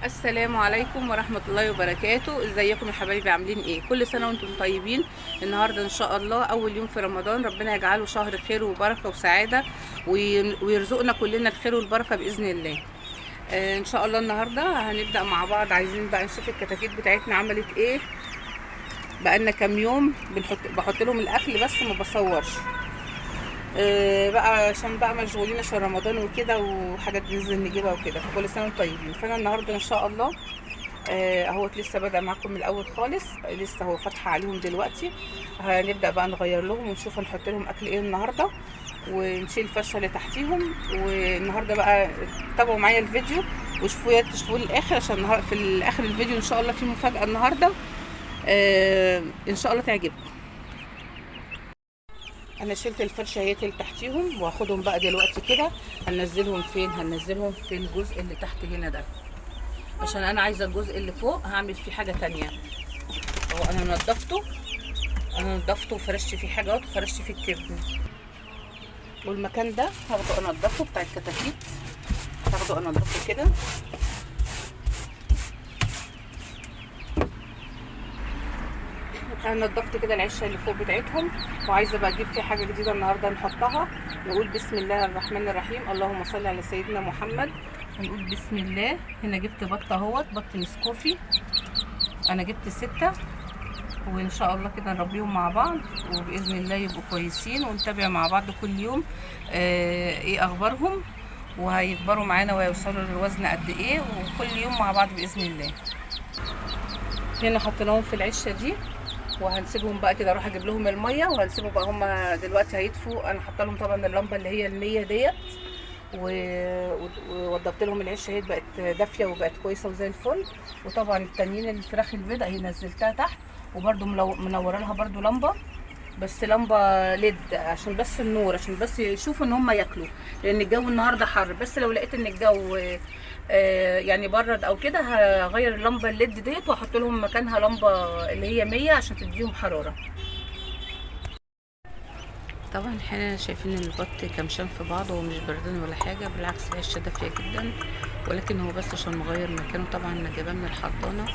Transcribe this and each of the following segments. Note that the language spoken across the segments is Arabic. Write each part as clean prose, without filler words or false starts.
السلام عليكم ورحمة الله وبركاته. ازيكم يا حبايبي؟ عاملين ايه؟ كل سنة وانتم طيبين. النهاردة ان شاء الله اول يوم في رمضان، ربنا يجعله شهر خير وبركة وسعادة ويرزقنا كلنا الخير والبركة بإذن الله. ان شاء الله النهاردة هنبدأ مع بعض. عايزين بقى نشوف الكتاكيت بتاعتنا عملت ايه. بقالنا كام يوم بحط لهم الاكل بس ما بصورش بقى عشان بقى مشغولين عشان رمضان وكده وحاجات بننزل نجيبها وكده، فكل سنه وانتم طيبين. فانا النهارده ان شاء الله اهوت لسه بادئه معاكم من الاول خالص، لسه هو فاتحه عليهم دلوقتي. هنبدا بقى نغير لهم ونشوف هنحط لهم اكل ايه النهارده، ونشيل الفشه اللي تحتيهم. والنهارده بقى تابعوا معايا الفيديو وشوفوا تشوفوه للاخر، عشان في الاخر الفيديو ان شاء الله في مفاجاه النهارده ان شاء الله تعجبكم. انا شلت الفرشه اهيت اللي تحتيهم، واخدهم بقى دلوقتي كده هننزلهم فين؟ هننزلهم في الجزء اللي تحت هنا ده، عشان انا عايزه الجزء اللي فوق هعمل فيه حاجه تانية. هو انا نضفته وفرشت فيه حاجات وفرشت فيه التبن. والمكان ده هاخده انضفه بتاع الكتاكيت، هاخده انضفه كده. انا نضفت كده العشه اللي فوق بتاعتهم، وعايزه بقى اجيب فيه حاجه جديده النهارده نحطها. نقول بسم الله الرحمن الرحيم، اللهم صل على سيدنا محمد. ونقول بسم الله. هنا جبت بطه اهوت، بط نسكوفي. انا جبت 6، وان شاء الله كده نربيهم مع بعض وباذن الله يبقوا كويسين، ونتابع مع بعض كل يوم ايه اخبارهم، وهيكبروا معانا ويوصلوا للوزن قد ايه، وكل يوم مع بعض باذن الله. هنا حطيناهم في العشه دي، وهنسيبهم بقى كده. اروح اجيب لهم الميه وهنسيبهم بقى. هما دلوقتي هيدفوا. انا حاطه لهم طبعا اللمبه اللي هي ال100 ديت، ووضبت لهم العشه اهي، بقت دافيه وبقت كويسه وزي الفل. وطبعا التانيين الفراخ البيضاء هي نزلتها تحت، وبرده منوره لها برده لمبه، بس لمبه ليد عشان بس النور، عشان بس يشوفوا ان هم ياكلوا، لان الجو النهارده حر. بس لو لقيت ان الجو يعني برد او كده هغير اللمبه الليد ديت واحط لهم مكانها لمبه اللي هي 100 عشان تديهم حراره. طبعا احنا شايفين ان البط كمشان في بعضه، هو مش بردان ولا حاجه، بالعكس العشه دافيه جدا، ولكن هو بس عشان مغير مكانه. طبعا جاباه من الحضانه.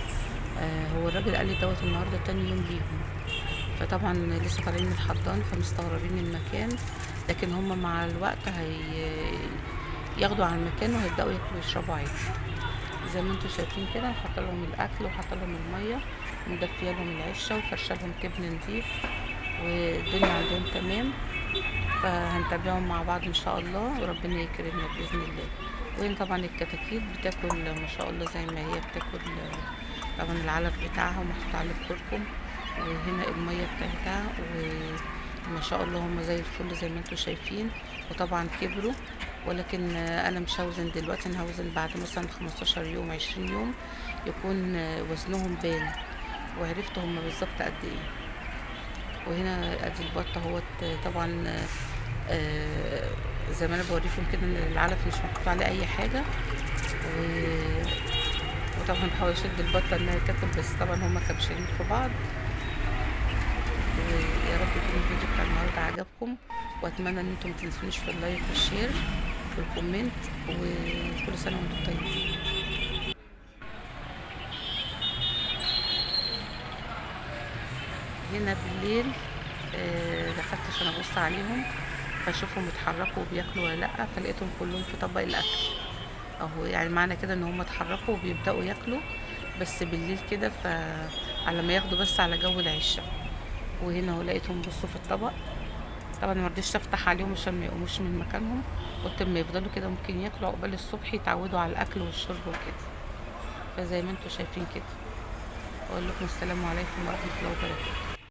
هو الراجل قال لي دوت النهارده تاني يوم ليهم، فطبعا لسه طالعين من الحضانه فمستغربين المكان، لكن هم مع الوقت ياخدوا على المكان وهيبداوا ياكلوا ويشربوا عادي زي ما انتم شايفين كده. نحط لهم الاكل وحط لهم الميه، مدفيه لهم العشه وفرشه لهم تبن نضيف، والدنيا عندهم تمام. فهنتابعهم مع بعض ان شاء الله وربنا يكرمنا باذن الله. وهنا طبعا الكتاكيت بتاكل ما شاء الله زي ما هي بتاكل. طبعا العلف بتاعها ومحطوط عليه الكركم، وهنا الميه بتاعتها، وما شاء الله هم زي الفل زي ما انتم شايفين. وطبعا كبروا، ولكن انا مش هوزن دلوقتي، انا هوزن بعد مثلا 15 يوم 20 يوم يكون وزنهم بان وعرفت هم بالظبط قد ايه. وهنا ادي البط اهوت. طبعا زي ما انا بوريكم كده ان العلف مش محطوط عليه اي حاجه، وطبعا بحاول اشد البطه انها تاكل، بس طبعا هما كبشرين في بعض. ويا رب يكون الفيديو بتاع النهارده عجبكم، واتمنى ان انتم متنسونيش في اللايك والشير والكومنت، وكل سنه وانتم طيبين. هنا بالليل دخلت عشان ابص عليهم فاشوفهم اتحركوا وبياكلوا ولا لا، فلقيتهم كلهم في طبق الاكل اهو. يعني معنى كده ان هم اتحركوا وبيبداوا ياكلوا، بس بالليل كده فعلى ما ياخدوا بس على جو العشاء. وهنا اهو لقيتهم بصوا في الطبق. طبعا ما رضيتش افتح عليهم عشان ما يقوموش من مكانهم، قلت اما يفضلوا كده ممكن ياكلوا عقبال الصبح يتعودوا على الاكل والشرب وكده. فزي ما انتم شايفين كده، اقول لكم السلام عليكم ورحمه الله وبركاته.